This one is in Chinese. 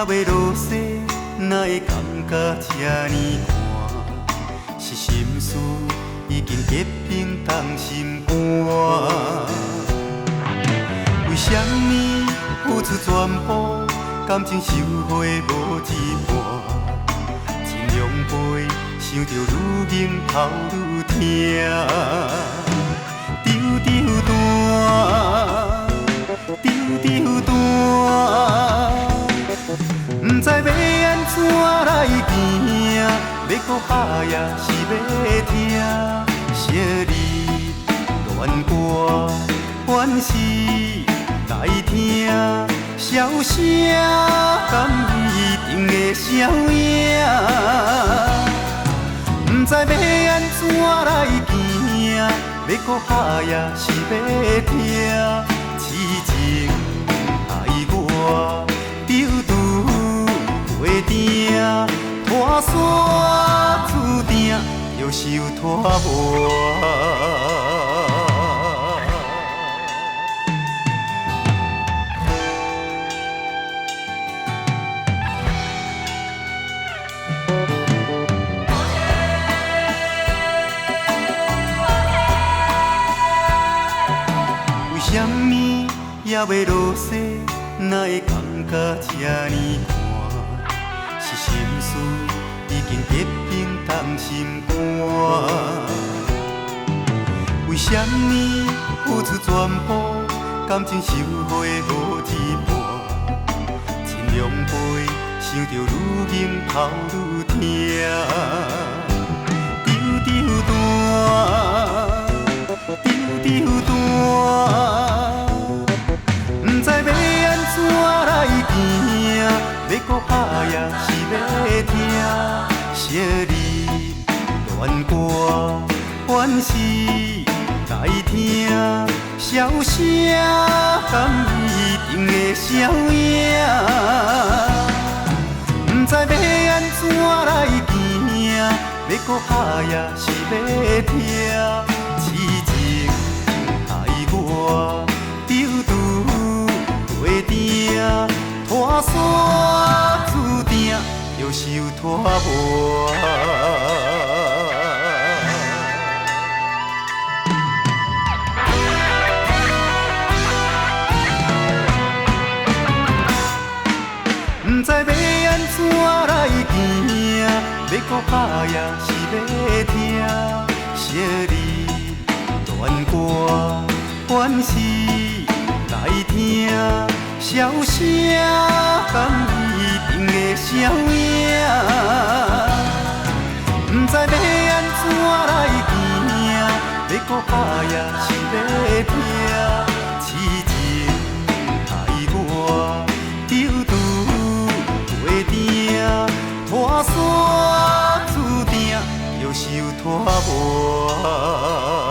袂落雪，哪会感觉这呢寒？是心事已经结冰冻心肝。为什么付出全部，感情收回无一半？尽量陪，想着愈凝头愈痛，丢丢单，丢丢单，不知要安怎来行，要搁拍也是要听，惜你恋歌怨是来听，笑声甘一定会消影，不知要安怎来行，要搁拍也是要听，痴情爱我丢丢袂定，拖山注定又是有拖磨。为什么也袂落雪，哪会感觉这呢寒？是心事已经结冰冻心肝。为什么付出全部，感情收回无一半？尽量陪，想着愈凝头愈痛，丢丢单，丢丢单。不知要安怎来行，要搁拍也是要听，惜你恋歌怨是来听，笑声甘一定会消影，不知要安怎来行，要搁拍也是要听，痴情爱我丢丢袂定，拖山注定又是有拖磨。不知要安怎来行，要搁拍也是要听，惜你恋歌怨是来听，笑声甘一定会消影，不知要安怎来行，要搁拍也是要听，痴情爱我丢丢袂定，拖山注定又是有拖磨。